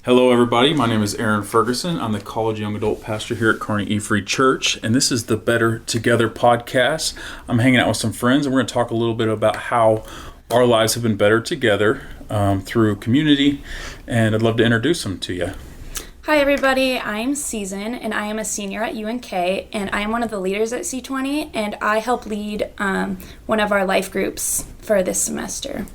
Hello, everybody. My name is Aaron Ferguson. I'm the college young adult pastor here at Kearney E-Free Church, and this is the Better Together podcast. I'm hanging out with some friends, and we're going to talk a little bit about how our lives have been better together through community, and I'd love to introduce them to you. Hi everybody, I'm Season and I am a senior at UNK and I am one of the leaders at C20 and I help lead one of our life groups for this semester.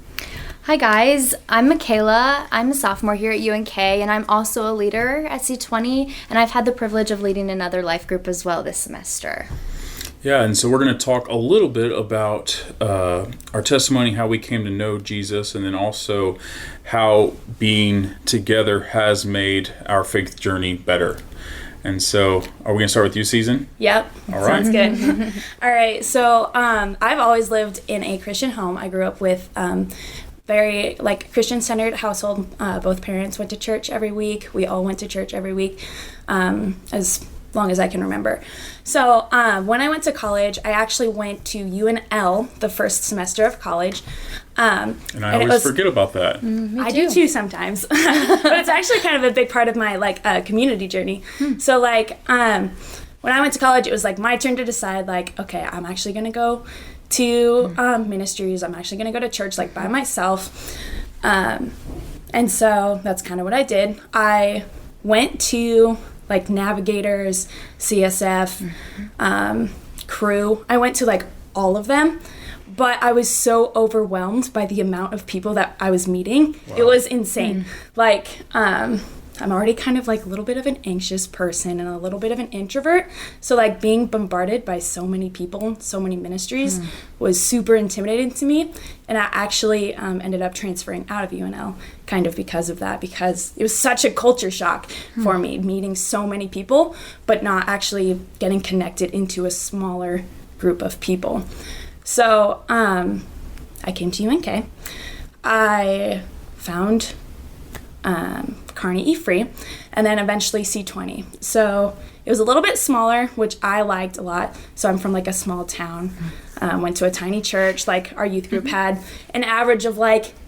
Hi guys, I'm Michaela. I'm a sophomore here at UNK and I'm also a leader at C20 and I've had the privilege of leading another life group as well this semester. Yeah, and so we're going to talk a little bit about our testimony, how we came to know Jesus, and then also how being together has made our faith journey better. And so, are we going to start with you, Season? Yep. All right. Sounds good. All right. So, I've always lived in a Christian home. I grew up with very Christian-centered household. Both parents went to church every week. We all went to church every week, as long as I can remember. So when I went to college, I actually went to UNL the first semester of college. And I always forget about that. I do too sometimes. But it's actually kind of a big part of my community journey. So when I went to college, it was my turn to decide okay, I'm actually going to go to ministries. I'm actually going to go to church by myself. And so that's kind of what I did. I went to Navigators, CSF, Crew. I went to all of them, but I was so overwhelmed by the amount of people that I was meeting. Wow. It was insane. I'm already kind of a little bit of an anxious person and a little bit of an introvert. So being bombarded by so many people, so many ministries was super intimidating to me. And I actually ended up transferring out of UNL kind of because of that, because it was such a culture shock for me, meeting so many people, but not actually getting connected into a smaller group of people. So I came to UNK. I found Kearney E-Free, and then eventually C20. So it was a little bit smaller, which I liked a lot. So I'm from a small town, went to a tiny church. Our youth group had an average of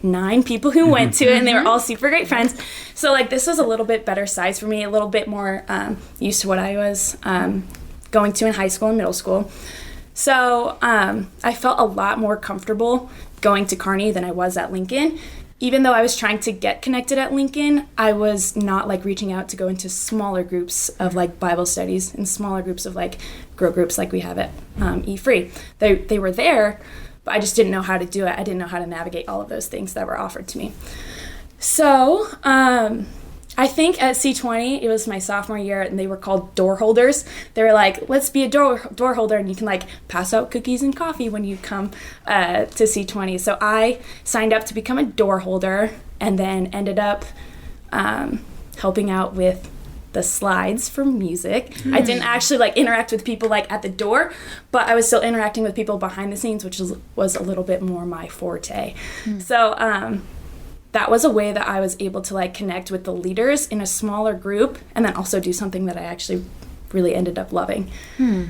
9 people who went to it, and they were all super great friends. So this was a little bit better size for me, a little bit more used to what I was going to in high school and middle school. So I felt a lot more comfortable going to Kearney than I was at Lincoln. Even though I was trying to get connected at Lincoln, I was not reaching out to go into smaller groups of Bible studies and smaller groups of grow groups like we have at E-Free. They were there, but I just didn't know how to do it. I didn't know how to navigate all of those things that were offered to me. So I think at C20, it was my sophomore year, and they were called door holders. They were let's be a door holder, and you can pass out cookies and coffee when you come to C20. So I signed up to become a door holder, and then ended up helping out with the slides for music. I didn't actually interact with people at the door, but I was still interacting with people behind the scenes, which was a little bit more my forte. So that was a way that I was able to connect with the leaders in a smaller group, and then also do something that I actually really ended up loving.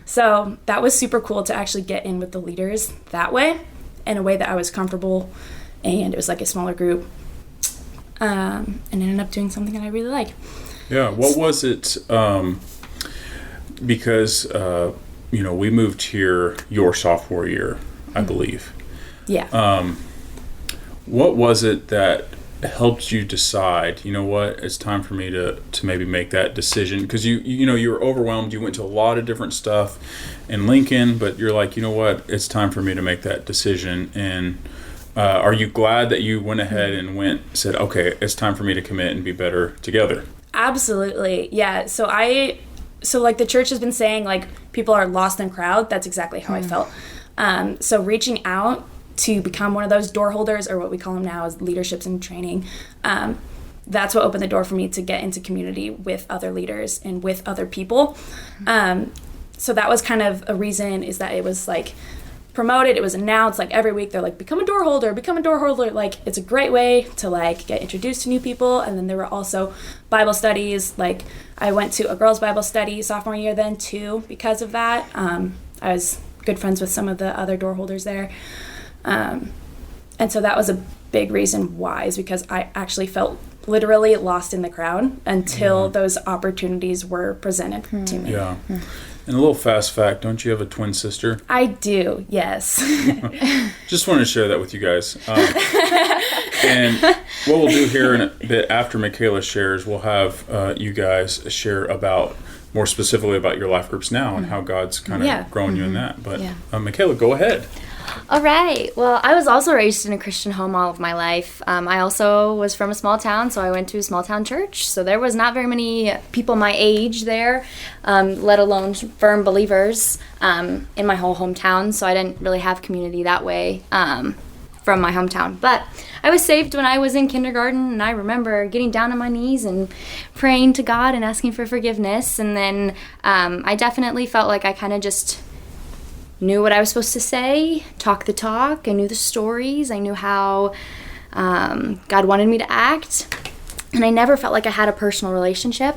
So that was super cool to actually get in with the leaders that way, in a way that I was comfortable, and it was a smaller group, and ended up doing something that I really like. Yeah, what was it, because, we moved here your sophomore year, I believe. Yeah. What was it that helped you decide, it's time for me to maybe make that decision? Because you were overwhelmed. You went to a lot of different stuff in Lincoln, but you're it's time for me to make that decision. And are you glad that you went ahead and said, okay, it's time for me to commit and be better together? Absolutely. Yeah. So the church has been saying people are lost in crowd. That's exactly how I felt. So reaching out to become one of those door holders, or what we call them now as leaderships and training, that's what opened the door for me to get into community with other leaders and with other people. So that was kind of a reason, is that it was promoted, it was announced every week. They're become a door holder. It's a great way to get introduced to new people. And then there were also Bible studies. I went to a girls' Bible study sophomore year then too because of that. I was good friends with some of the other door holders there. And so that was a big reason why, is because I actually felt literally lost in the crowd until those opportunities were presented to me. Yeah. And a little fast fact, don't you have a twin sister? I do, yes. Just wanted to share that with you guys. And what we'll do here in a bit after Michaela shares, we'll have you guys share about more specifically about your life groups now and how God's kind of growing you in that. But Michaela, go ahead. All right. Well, I was also raised in a Christian home all of my life. I also was from a small town, so I went to a small town church. So there was not very many people my age there, let alone firm believers in my whole hometown. So I didn't really have community that way from my hometown. But I was saved when I was in kindergarten, and I remember getting down on my knees and praying to God and asking for forgiveness. And then I definitely felt like I kind of just knew what I was supposed to say, talk the talk. I knew the stories. I knew how God wanted me to act. And I never felt like I had a personal relationship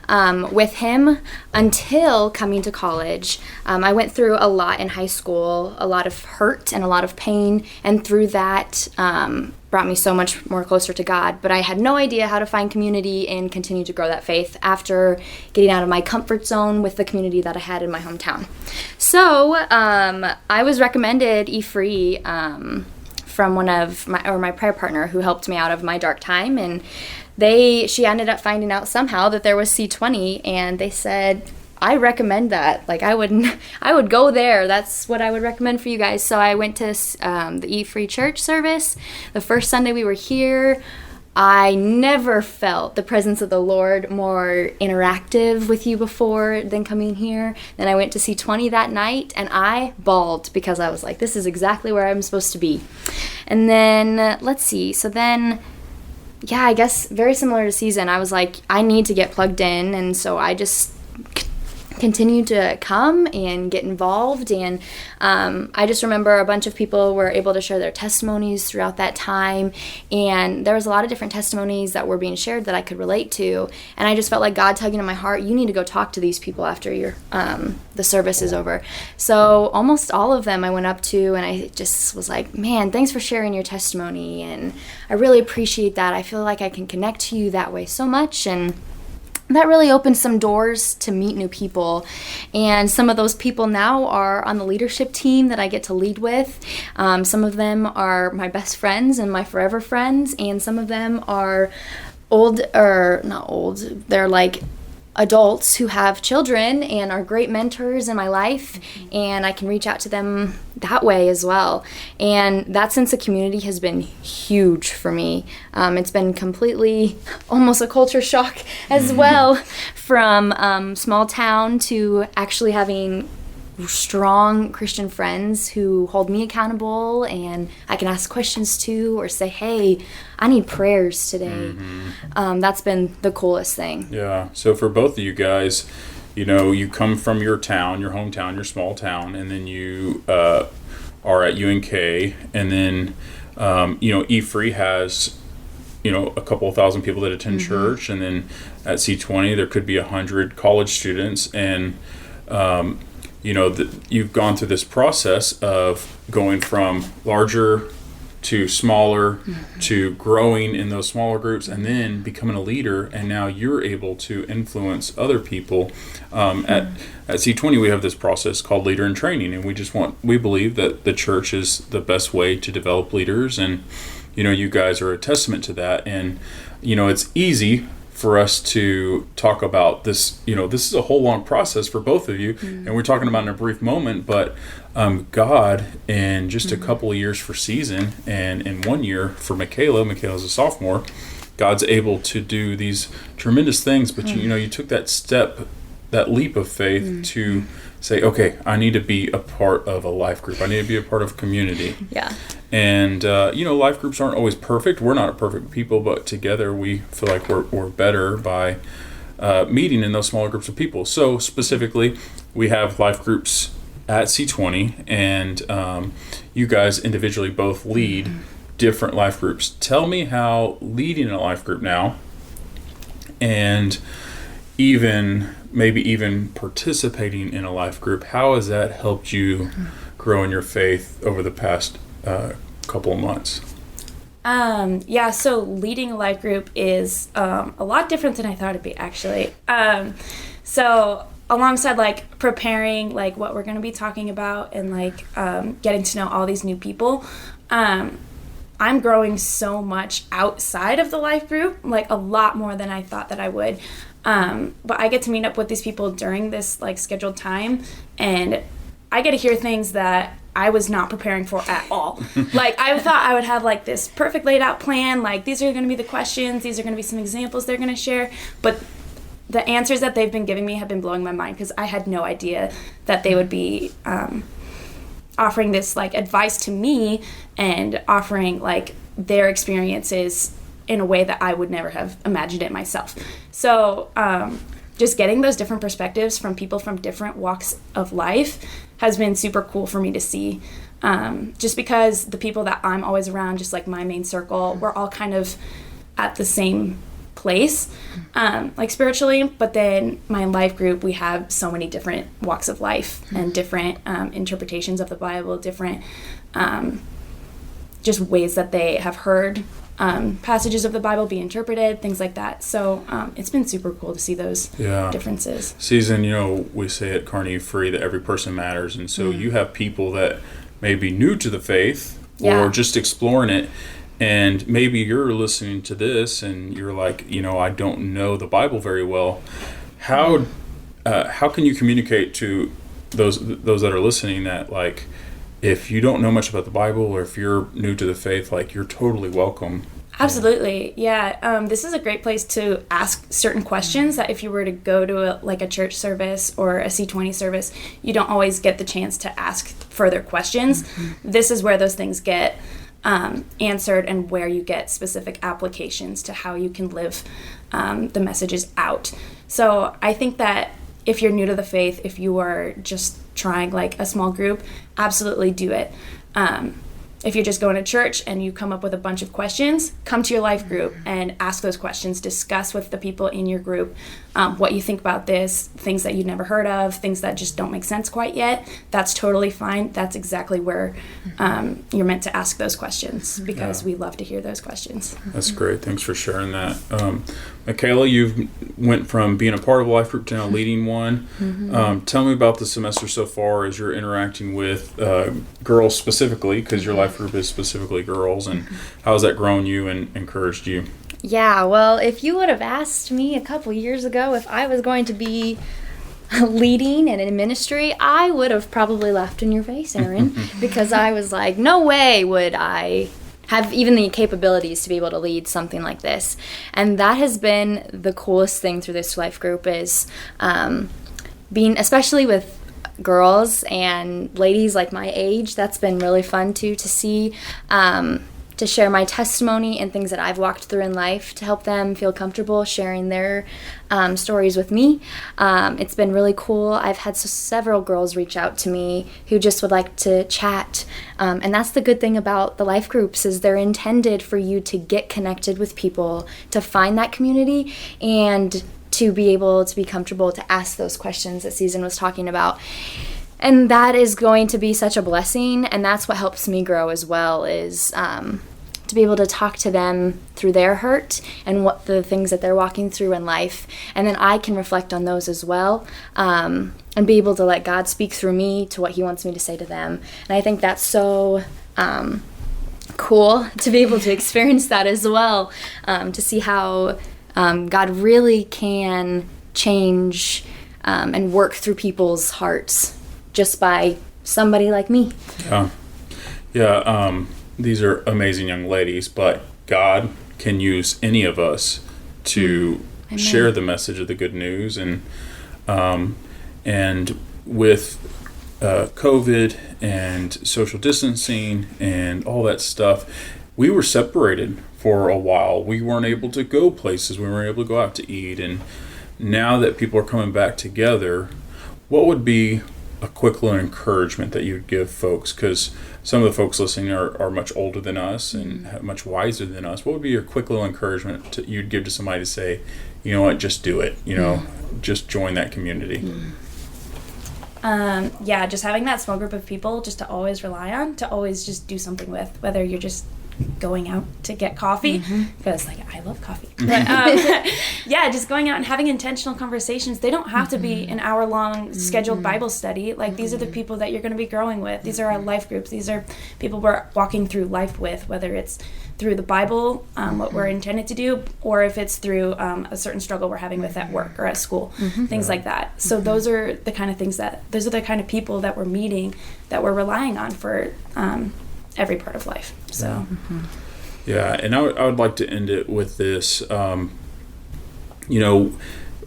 with him until coming to college. I went through a lot in high school, a lot of hurt and a lot of pain. And through that, brought me so much more closer to God. But I had no idea how to find community and continue to grow that faith after getting out of my comfort zone with the community that I had in my hometown. So I was recommended E-Free from one of my prayer partner who helped me out of my dark time. And she ended up finding out somehow that there was C20, and they said, I recommend that. Like, I would go there. That's what I would recommend for you guys. So I went to the E-Free church service. The first Sunday we were here, I never felt the presence of the Lord more interactive with you before than coming here. Then I went to C20 that night, and I bawled because I was like, this is exactly where I'm supposed to be. And then, let's see. So then, yeah, I guess very similar to Season, I was like, I need to get plugged in. And so I just continued to come and get involved, and I just remember a bunch of people were able to share their testimonies throughout that time, and there was a lot of different testimonies that were being shared that I could relate to, and I just felt like God tugging in my heart, you need to go talk to these people after the service is over. So almost all of them I went up to, and I just was like, man, thanks for sharing your testimony, and I really appreciate that. I feel like I can connect to you that way so much, and that really opened some doors to meet new people. And some of those people now are on the leadership team that I get to lead with. Some of them are my best friends and my forever friends, and some of them are not old, they're like adults who have children and are great mentors in my life, and I can reach out to them that way as well. And that sense of community has been huge for me. It's been completely almost a culture shock as well, from small town to actually having strong Christian friends who hold me accountable and I can ask questions to, or say, hey, I need prayers today. That's been the coolest thing. Yeah. So for both of you guys, you know, you come from your town, your hometown, your small town, and then you are at UNK, and then, E-Free has, a couple of thousand people that attend church, and then at C20 there could be 100 college students, and you've gone through this process of going from larger to smaller to growing in those smaller groups, and then becoming a leader, and now you're able to influence other people. At C20 we have this process called leader in training, and we believe that the church is the best way to develop leaders, and you guys are a testament to that. And it's easy for us to talk about this. This is a whole long process for both of you, and we're talking about it in a brief moment, but God, in just a couple of years for Season, and in 1 year for Michaela's a sophomore, God's able to do these tremendous things. But you took that step, that leap of faith to say, okay, I need to be a part of a life group. I need to be a part of a community. Yeah. And, life groups aren't always perfect. We're not perfect people, but together we feel like we're better by meeting in those smaller groups of people. So specifically, we have life groups at C20, and you guys individually both lead different life groups. Tell me how leading a life group now, and maybe even participating in a life group, how has that helped you grow in your faith over the past couple of months? Yeah, so leading a life group is a lot different than I thought it'd be, actually. So alongside like preparing like what we're going to be talking about and like getting to know all these new people, I'm growing so much outside of the life group, like a lot more than I thought that I would. But I get to meet up with these people during this like scheduled time, and I get to hear things that I was not preparing for at all. Like, I thought I would have like this perfect laid out plan, like these are going to be the questions, these are going to be some examples they're going to share, but the answers that they've been giving me have been blowing my mind, because I had no idea that they would be offering this like advice to me and offering like their experiences in a way that I would never have imagined it myself. So just getting those different perspectives from people from different walks of life has been super cool for me to see. Just because the people that I'm always around, just like my main circle, we're all kind of at the same place, like spiritually, but then my life group, we have so many different walks of life and different interpretations of the Bible, different just ways that they have heard passages of the Bible be interpreted, things like that. So it's been super cool to see those differences. Season, we say at Carnegie Free that every person matters, and so you have people that may be new to the faith or just exploring it, and maybe you're listening to this and you're like, I don't know the Bible very well. How can you communicate to those that are listening that, like, if you don't know much about the Bible or if you're new to the faith, like, you're totally welcome? Absolutely. Yeah. This is a great place to ask certain questions that if you were to go to a church service or a C20 service, you don't always get the chance to ask further questions. This is where those things get answered, and where you get specific applications to how you can live the messages out. So I think that if you're new to the faith, if you are just trying like a small group, absolutely do it. If you're just going to church and you come up with a bunch of questions, come to your life group and ask those questions. Discuss with the people in your group what you think about this, things that you've never heard of, things that just don't make sense quite yet. That's totally fine. That's exactly where you're meant to ask those questions, because we love to hear those questions. That's great. Thanks for sharing that. Michaela, you've went from being a part of a life group to now leading one. Tell me about the semester so far as you're interacting with girls specifically, because your life group is specifically girls, and how has that grown you and encouraged you? Yeah, well, if you would have asked me a couple years ago if I was going to be leading and in ministry, I would have probably laughed in your face, Aaron, because I was like, no way would I have even the capabilities to be able to lead something like this. And that has been the coolest thing through this life group, is being, especially with girls and ladies like my age, that's been really fun too, to see, to share my testimony and things that I've walked through in life, to help them feel comfortable sharing their stories with me. It's been really cool. I've had several girls reach out to me who just would like to chat. And that's the good thing about the life groups, is they're intended for you to get connected with people, to find that community, and to be able to be comfortable to ask those questions that Season was talking about. And that is going to be such a blessing, and that's what helps me grow as well, is to be able to talk to them through their hurt and what the things that they're walking through in life. And then I can reflect on those as well, and be able to let God speak through me to what he wants me to say to them. And I think that's so cool to be able to experience that as well, to see how God really can change and work through people's hearts just by somebody like me. These are amazing young ladies, but God can use any of us to share the message of the good news. And with COVID and social distancing and all that stuff, we were separated for a while. We weren't able to go places. We weren't able to go out to eat. And now that people are coming back together, what would be a quick little encouragement that you'd give folks? Because some of the folks listening are much older than us and much wiser than us. What would be your quick little encouragement you'd give to somebody to say, you know what, just do it, just join that community? Just having that small group of people just to always rely on, to always just do something with, whether you're just going out to get coffee, because like I love coffee. But yeah, just going out and having intentional conversations. They don't have to be an hour-long scheduled Bible study. Like these are the people that you're going to be growing with. These are our life groups. These are people we're walking through life with, whether it's through the Bible, what we're intended to do, or if it's through a certain struggle we're having with at work or at school, things like that. So those are the kind of things those are the kind of people that we're meeting, that we're relying on for every part of life. So yeah, and I would like to end it with this. You know,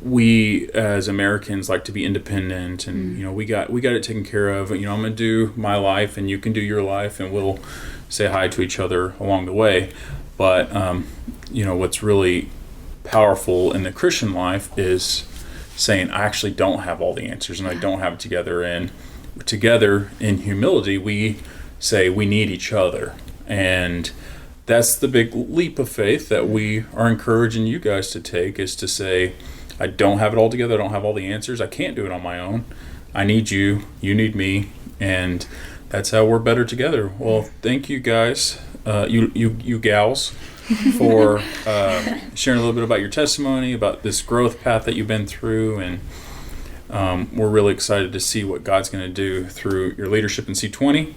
we as Americans like to be independent, and you know, we got it taken care of. You know, I'm gonna do my life, and you can do your life, and we'll say hi to each other along the way. But you know, what's really powerful in the Christian life is saying, I actually don't have all the answers, and I don't have it together. And together in humility, we say we need each other. And that's the big leap of faith that we are encouraging you guys to take, is to say, I don't have it all together. I don't have all the answers. I can't do it on my own. I need you. You need me. And that's how we're better together. Well, thank you guys, you gals, for sharing a little bit about your testimony, about this growth path that you've been through. And we're really excited to see what God's going to do through your leadership in C20.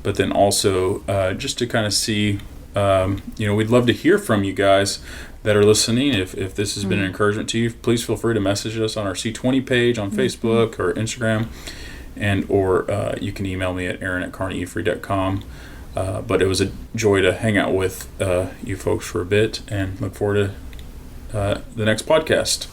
But then also just to kind of see, you know, we'd love to hear from you guys that are listening. If this has been an encouragement to you, please feel free to message us on our C20 page on Facebook or Instagram, or you can email me at aaron@carneyefree.com. But it was a joy to hang out with you folks for a bit, and look forward to the next podcast.